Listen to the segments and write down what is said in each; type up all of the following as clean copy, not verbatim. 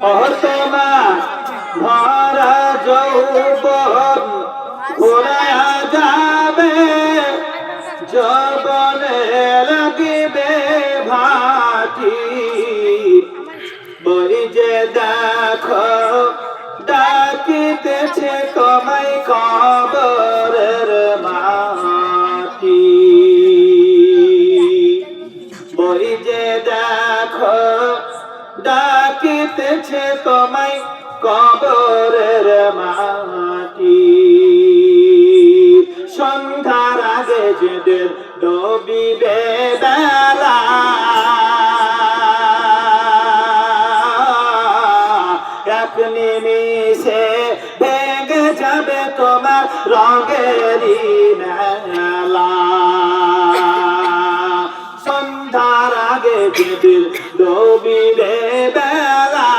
অতমা ভরা যৌবন ঘুরায়া যাবে, যৌবনে লাগিবে ভাটি। ওই যে দেখো ডাকিতেছে তোমায় কবরের মাটি। ওই যে দেখো ডাকিতেছে তোমায় কবরের মাটি। সন্ধ্যার আগে যেদের ডুবিবে বেলা, এক নিমিষে ভেঙে যাবে তোমার রঙেরই মেলা। সন্ধ্যার আগে যেদিন ডুবিবে বেলা,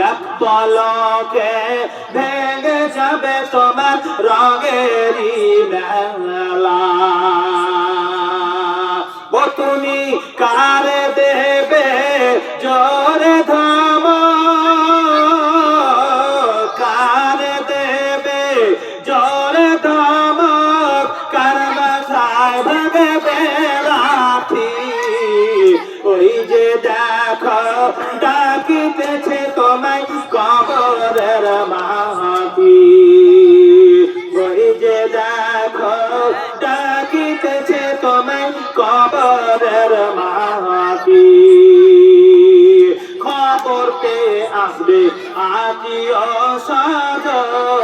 এক পলকে ভেঙে যাবে তোমার রঙেরই মেলা। ও তুমি কারে দেবে জোরে ধম, কারে দেবে জোরে ধম, কার মাথায় ভাঙবে লাঠি। ওই যে দেখো ডাকিতেছে তোমায় কবরের মাটি। ওই যে দেখো ডাকিতেছে তোমায় কবরের মাটি। খবর পেয়ে আসবে আত্মীয় স্বজন,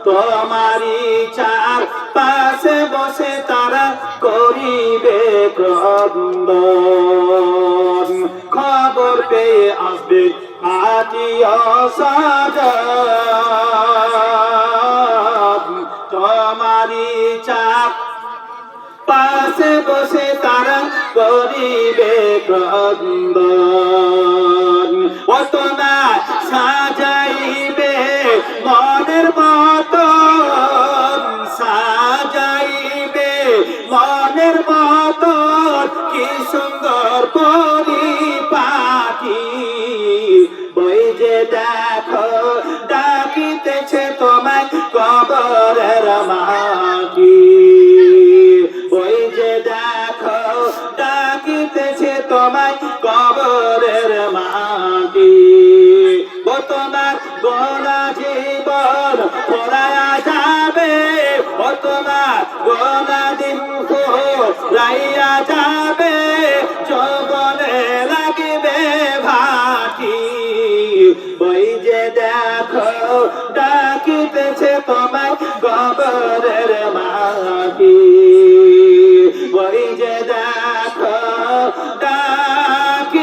তোমারই চার পাশে বসে তারা করিবে ক্রন্দন। খবর পেয়ে আসবে আত্মীয় স্বজন, তোমারই চার পাশে বসে তারা করিবে ক্রন্দন। ও তোমার সাজাইবে মনের মতন, সাজাইবে মনের মতন, কি সুন্দর পরিপাটি। ওই যে দেখো ডাকিতেছে তোমায় কবরের মাটি। ওই যে দেখো ডাকিতেছে তোমায় কবরের মাটি। ও তোমার গোনা জীবন পোড়ায়া যাবে, ও তোমার গোনা দিন পোড়াইয়া যাবে, যৌবনে লাগিবে ভাটি। ওই যে দেখো ডাকিতেছে তোমায় কবরের মাটি। ওই যে দেখো ডাকিতেছে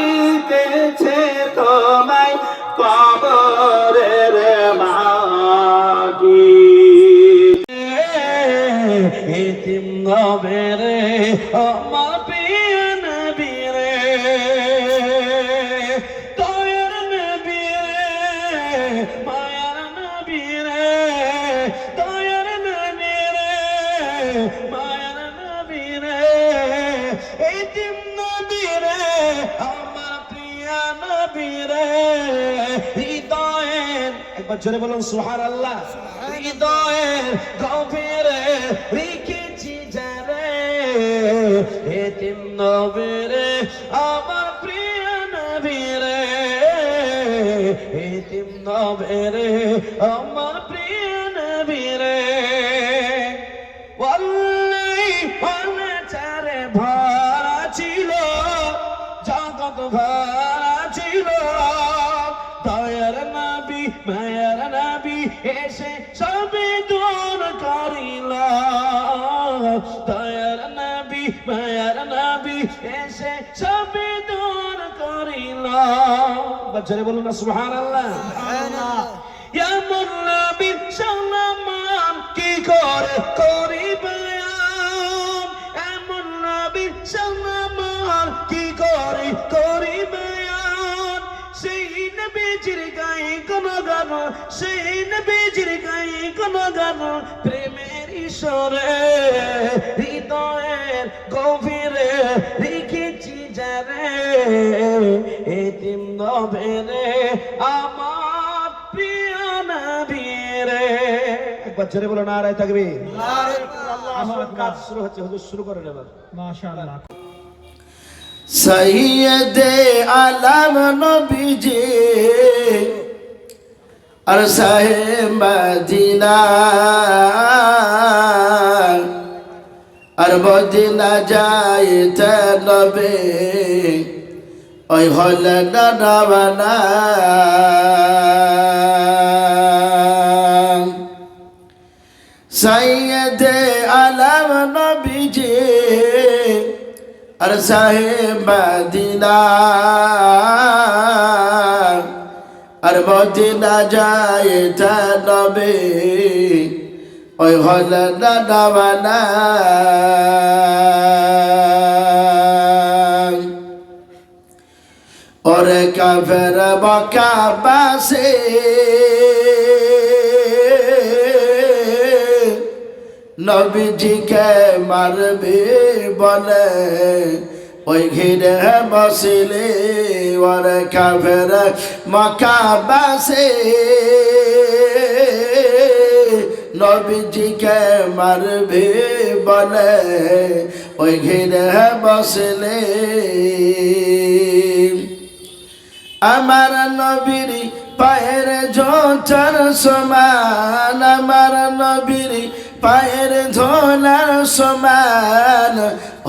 তোমায় কবরের মাটি। এতিম হবে রে আমার প্রিয় নবী রে, দয়ার নবী রে, মায়ার নবী রে, দয়ার নবী রে, মায়ার নবী রে, এতিম নবী রে, আমার প্রিয় নবী রে। হৃদয়ের, একবার জোরে বলুন সুবহানাল্লাহ, হৃদয়ের গভীরে রেখেছি যারে, এতিম নবী রে, আমার প্রিয় নবী রে, এতিম নবী রে, আমার প্রিয় নবী রে। ওয়াল্লাহি চারে ভরা ছিল, জগৎ ভরা ছিল, দয়ার নবী মায়ার নবী এসে সবে দূর করিল, দয়ার নবী মায়ার নবী এসে সবে দূর করিল। বাচ্চারে বলুন না সুবহানাল্লাহ। এমন নবীর সম্মান কি করে করিবে, এমন নবীর সম্মান কি করে করিবে। সেই নবীজির গায়ে কোন গান, সেই নবীজির গায়ে কোন গান, প্রেমের ঈশ্বরে হৃদয়ের গভীরে রেখেছি যারে এতিম নবেরে আমার প্রিয় নবী রে। একবার জোরে বলো নারায়ে তাকবীর। আসল কাজ শুরু হচ্ছে, হুজুর শুরু করেন এবার। মাশাআল্লাহ। সৈয়দে আলম নবীজি আর শাহে মদিনা আর মদিনা যাইতে নবে ওই হলেন রওনা। সৈয়দে আলম নবীজি আর শাহে মদিনা আর মদিনা যাইতে নবে ওই হলেন রওনা। ওরে কাফের মক্কাবাসী নবীজিকে মারবে বলে ওই ঘিরে বসিলে। ওরে কাফের মক্কাবাসী নবীজিকে মারবে বলে ওই ঘিরে বসিলে। আমার নবীর পায়ের জোতার সমান, আমার নবীর পায়ের ধোলার সমান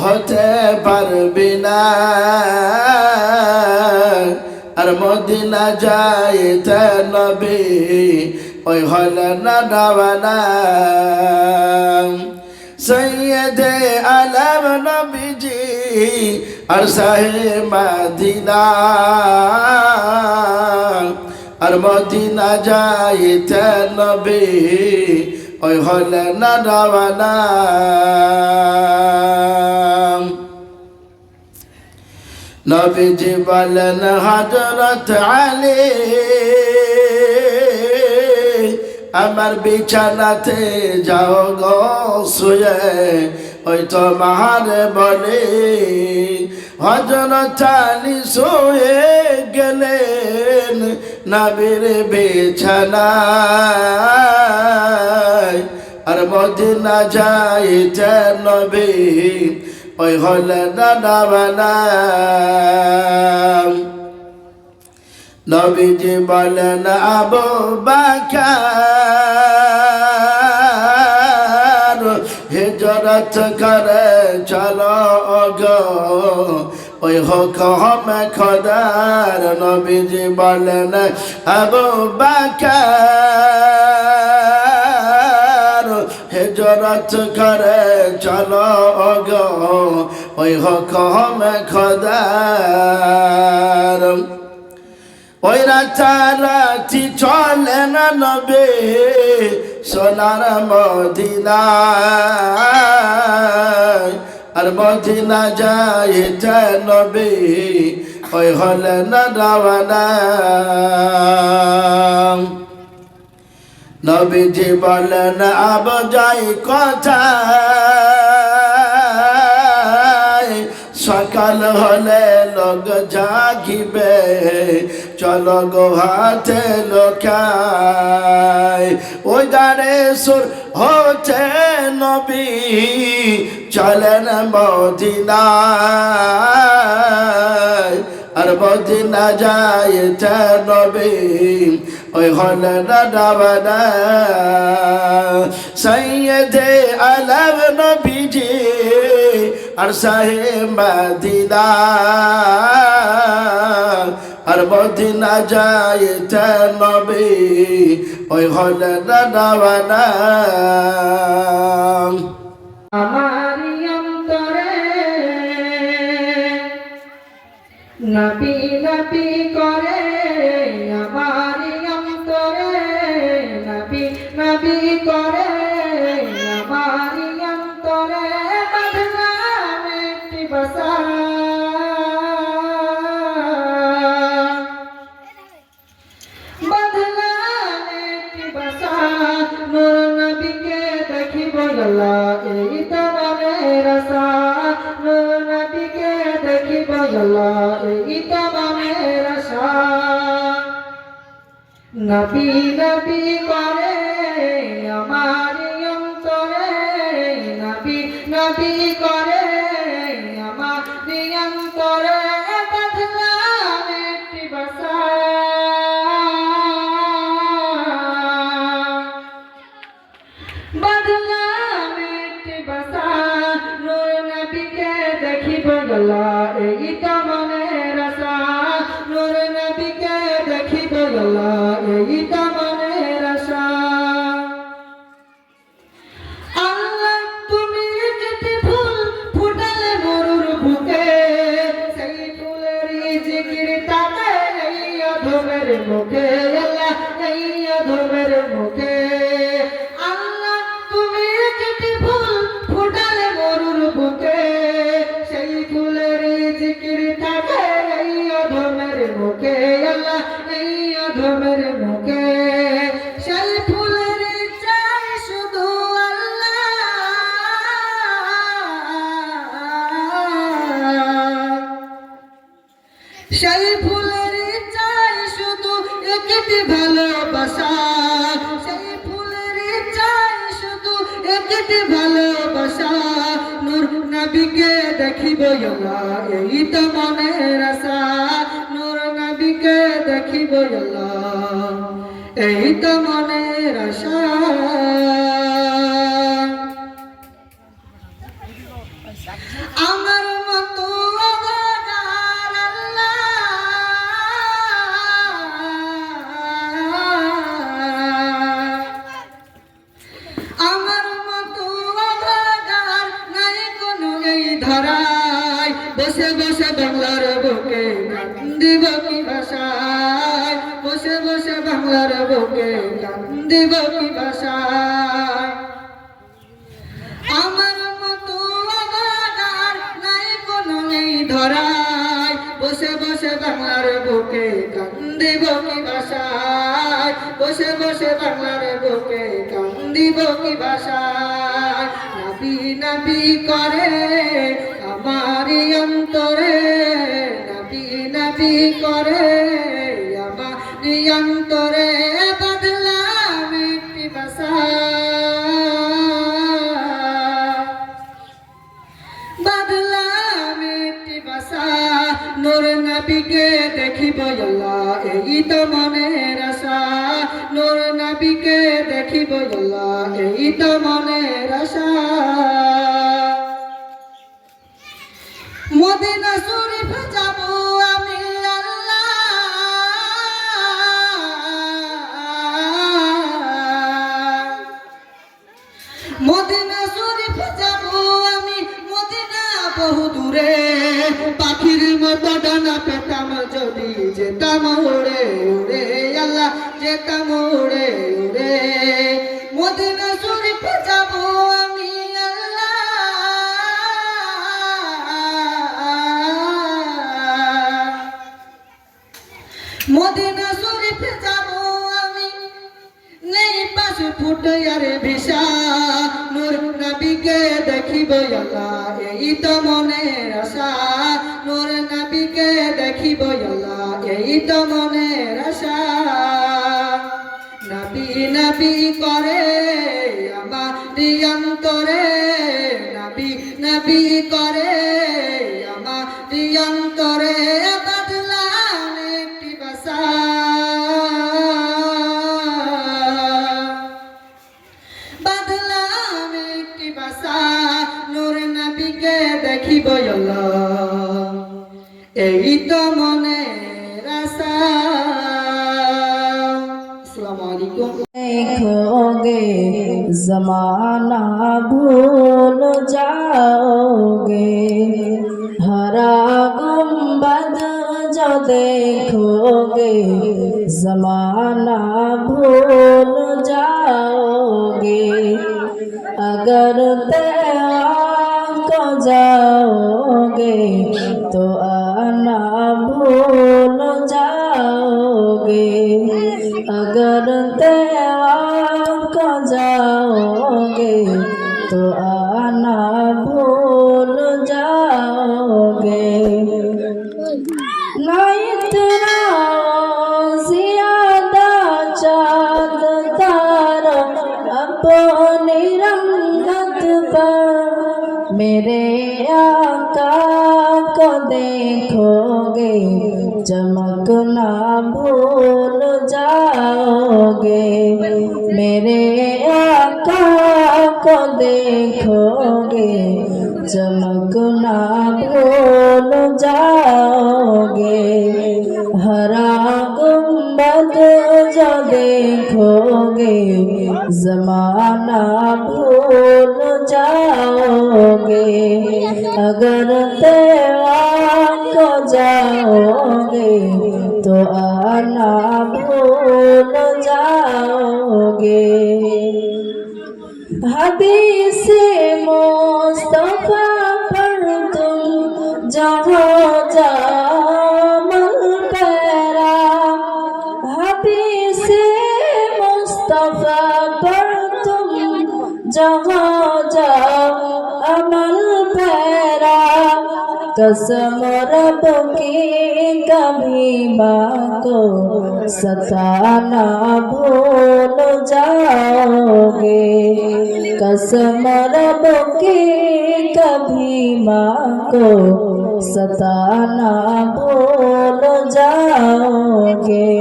হতে পারবি না। আর মদিনা যাইতে নবী ওই হলেন রওনা। সৈয়দে আলম নবীজি আর শাহে মদিনা আর মদিনা যাইতে নবী ওই হলেন রওনা। নবীজি বলেন হযরত আলী আমার বিছানাতে যাও গো শুয়ে ওই তোমার বলে। হযরত আলী শুয়ে গেলেন নবীর বিছানায় আর মদিনা যাইতে নবী ওই হলেন রওনা। নবীজি বলেন আবু বকর হিজরত করে চলো গো ওই হুকুম খোদার। নবীজি বলেন আবু বকর হিজরত করে চলো গো ওই হুকুম খোদার। ওই রাতারাতি চলে না নবী সোনার মদিনায় আর মদিনা যাইতে নবী ওই হলেন রওনা। নবীজি বলেন আব যাই কোথায় সকাল হলে লোক জাগিবে চলো গো হাতে লোকায়। ওই গানে সুর হচ্ছে নবী চলেন মদিনায় আর মদিনা যাইতে নবী ওই হলেন রওনা। সৈয়দে আলম নবীজি আর শাহে মদিনা আর মদিনা যাইতে নবী ওই হলেন রওনা। আমার অন্তরে নবী নবী করে, আমার অন্তরে নবী নবী করে, আমার অন্তরে বাঁধলাম একটি বাসা। বাঁধলাম একটি বাসা, নূর নবীকে দেখিব আল্লাহ এই তো মনের আশা। নূর নবীকে দেখিব আল্লাহ এই তো মনের আশা নবী নবী করে আমার অন্তরে নবী নবী করে আমার অন্তরে বাঁধলাম একটি বাসা বাঁধলাম একটি বাসা নূর নবীকে দেখিব আল্লাহ এই তো মনের আশা নূর নবীকে দেখিব আল্লাহ এই তো মনের আশা আল্লাহ তুমি যেতে ফুল ফুটালে মরুর বুকে সেই ফুলের জিকির তাকে এই অধমের মুখে আল্লাহ এই অধমের মুখে আল্লাহ তুমি যেতে ফুল ফুটালে মরুর বুকে সেই ফুলের জিকির তাকে এই অধমের মুখে আল্লাহ এই অধমের মুখে সেই ফুলের চাই শুধু সেই ফুলের চাই শুধু একটি ভালোবাসা সেই ফুলের চাই শুধু একটি ভালোবাসা নূর নবীকে দেখিব আল্লাহ এই তো মনের আশা নূর নবীকে দেখিব আল্লাহ এই তো মনের আশা আমার মতো আমার মতো অভাগার নাই কোনো এই ধরায় বসে বসে বাংলার বুকে কান্দিব কি ভাষায় বসে বসে বাংলার বুকে কান্দিব কি ভাষায় আমার মতো অভাগার নাই কোনো এই ধরায় বসে বসে বাংলার বুকে কান্দিব কি ভাষায় বসে বসে বাংলার বুকে কান্দিব কি ভাষায় নবী নবী করে আমার অন্তরে নবী নবী করে আমার অন্তরে বাঁধলাম একটি বাসা বাঁধলাম একটি বাসা নূর নবীকে দেখিব আল্লাহ এই তো মনের আশা নূর নবীকে দেখিব আল্লাহ এই তো মনের আশা মদিনা শরীফ যাব আমি আল্লাহ মদিনা শরীফ যাব আমি মদিনা বহু দূরে পাখির মতো ডানা পেতাম যদি যেতাম উড়ে উড়ে আল্লাহ যেতাম উড়ে উড়ে মদিনা শরীফ যাব আমি আল্লাহ মদিনা শরীফ যাব আমি নেই পাশ ফুটে আরে ভিসা নূর নবীকে দেখিব আল্লাহ এই তো মনের আশা নূর নবীকে দেখিব আল্লাহ এই তো মনের আশা নবী নবী করে আমার অন্তরে নবী নবী করে আমার অন্তরে বাঁধলাম একটি বাসা বাঁধলাম একটি বাসা নূর নবীকে দেখিব আল্লাহ এই তো মনের আশা আসসালামু আলাইকুম देखोगे जमाना भूल जाओगे हरा गुंबद जो देखोगे जमाना भूल जाओगे अगर तेरा को जाओगे तो आना भूल जाओगे अगर तेरा जाओगे तो आना भूल जाओगे। मेरे आका को देखोगे चमकना भूल जाओगे मेरे आका को देखोगे चमकना भूल जाओगे हरा गुंबद जो देखोगे जमाना भूल जाओगे अगर तेरा को जाओगे तो आना भूल जाओगे हदीस मुस्तफा पर तुम जहाँ जामल पैरा हदीस मुस्तफा पर तुम जहाँ जाओ अमल पैरा कसम रब की कभी माँ को सताना भूल जाओगे कसम रब की कभी माँ को सताना भूल जाओगे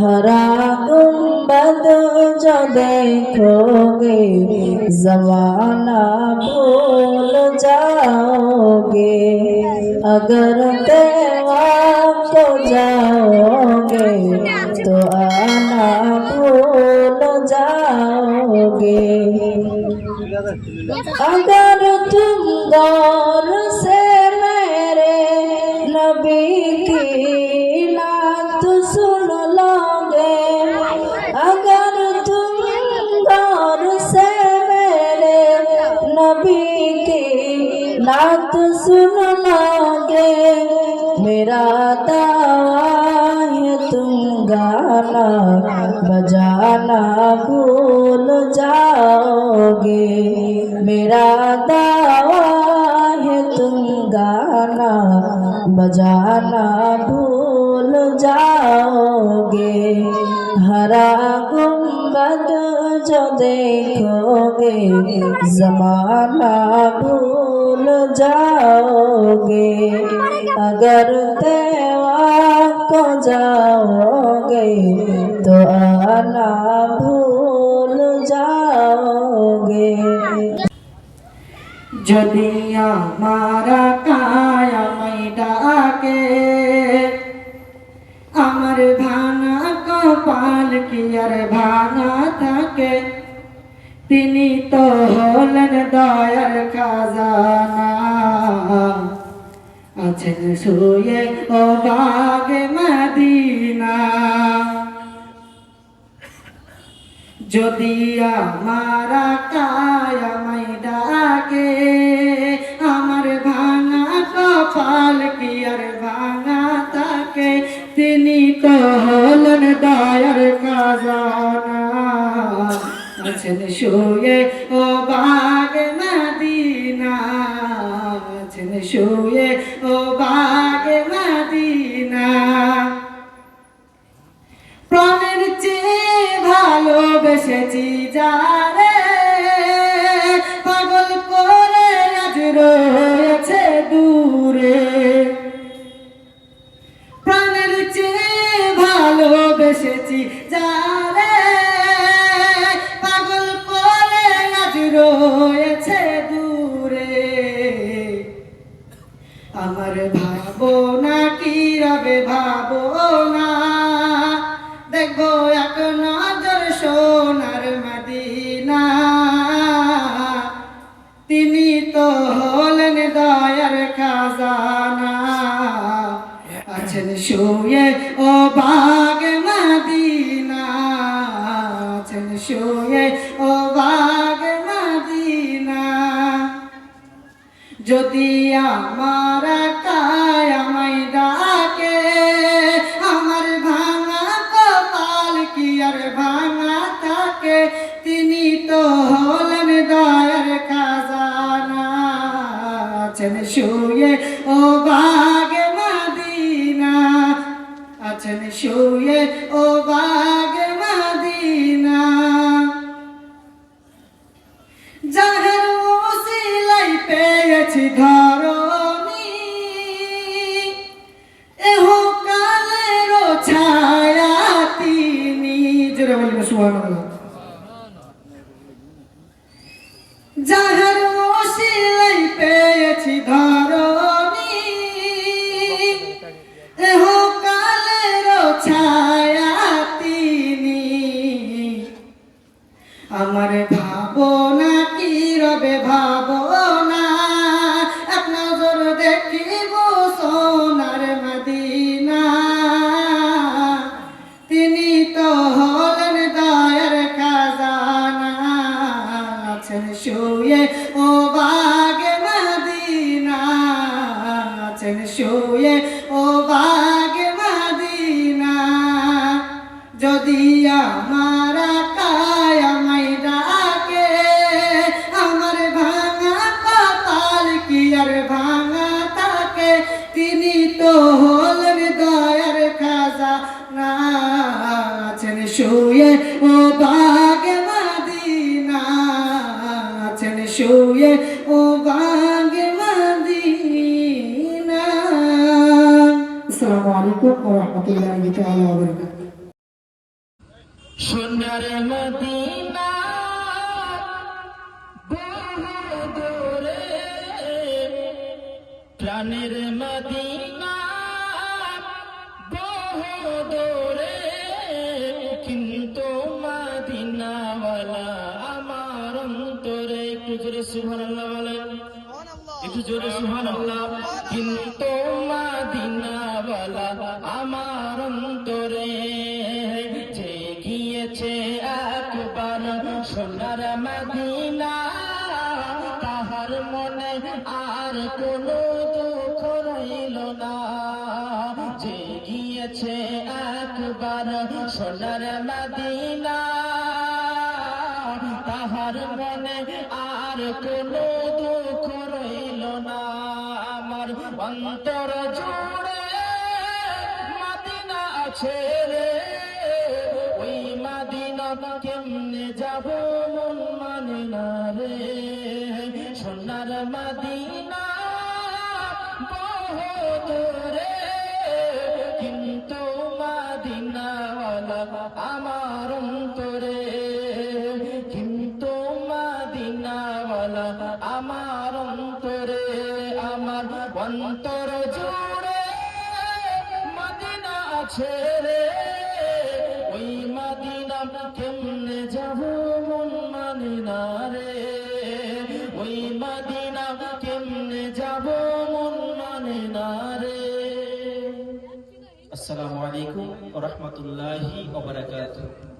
हरा गुंबद जो देखोगे जमाना भूल जाओगे अगर तेरा को जाओगे तो आना भूल जाओगे अगर तुम गौर से मेरे नबी की नात सुन लोगे अगर तुम गौर से मेरे नबी की नात सुन लोगे मेरा दावा है तुम गाना बजाना भूल जाओगे मेरा दावा है तुम गाना बजाना भूल जाओगे हरा गुंबद जो देखोगे जमाना भूल जाओगे अगर तेरा को जाओगे तो आना भूल जाओगे যদি আমার কায়ামাই ডাকে আমার ভাঙা কপাল কি আর ভাঙা থাকে তিনি তো হলেন দয়ার খাজানা আছেন শুয়ে ও বাগে মদিনা যদি আমার কায়ামাই ডাকে আমার ভাঙা কপাল কি আর ভাঙা থাকে তিনি তো হলেন দয়ার খাজানা আছেন শুয়ে ও বাগে মদিনা আছেন শুয়ে ও বাগে মদিনা প্রাণের চেয়ে ভালোবেসেছি যারে পাগল করে আজ রয়েছে দূরে প্রাণের চেয়ে ভালোবেসেছি যারে পাগল করে আজ রয়েছে দূরে আমার ভাবনা কি রবে ভাবনা দেখবো এক নজর সোনার মদিনা তিনি তো হলেন দয়ার খাজানা আছেন শুয়ে ও বাগে মদিনা আছেন শুয়ে ও বাগে মদিনা যদি আমার কায়ামাই ডাকে আমার ভাঙা কপাল কি আর ভাঙা থাকে তিনি তো হলেন দয়ার খাজানা আছেন শুয়ে ও বাগে মদিনা আছেন শুয়ে ও বাগে মদিনা জাহের ওসিলাই পেয়ে পেয়েছি ধরণী এহ কালেরও ছায়া তিনি জোরে বলবেন সুবহানাল্লাহ যাহার ওসিলাই পেয়েছি ধরণী এহ কালেরও ছায়া তিনি আমার ভাবনা কি রবে ভাবনা এক নজর দেখিব সোনার মদিনা তিনি তো হলেন দয়ার খাজানা আছেন শুয়ে ও বাগে মদিনা আছেন শুয়ে ও বাগে মদিনা যদি আমার কায়ামাই ডাকে আমার ভাঙা কপাল কি আর ভাঙা থাকে তিনি তো হলেন দয়ার খাজানা আছেন শুয়ে ও বাগে মদিনা আছেন শুয়ে ও বাগে মদিনা আসসালামু আলাইকুম ওয়া রাহমাতুল্লাহি তাআলা ওয়া বারাকাতুহু সোনার মদিনা বহু দূরে প্রাণের মদিনা বহু দূরে কিন্তু মদিনাওয়ালা আমার অন্তরে একটু জোরে সুবহানাল্লাহ বলেন একটু জোরে সুবহানাল্লাহ কিন্তু মদিনাওয়ালা আমার অন্তরে একবার সোনার মদিনা তাহার মনে আর কোনো দুঃখ রইল না যে গিয়েছে একবার সোনার মদিনা তাহার মনে আর কোনো দুঃখ রইল না আমার অন্তর জুড়ে মদিনা আছে রে ওই মদিনা কেমনে যাব মন মানে না রে সোনার মদিনা বহু দূরে কিন্তু মদিনাওয়ালা আমার অন্তরে কিন্তু মদিনাওয়ালা আমার অন্তরে আমার অন্তর জুড়ে মদিনা আছে রে ওই মদিনা কেমনে যাব মন মানে না রে ওই মদিনা কেমনে যাব মন মানে না রে আসসালামু আলাইকুম ওয়া রাহমাতুল্লাহি ওয়া বারাকাতুহু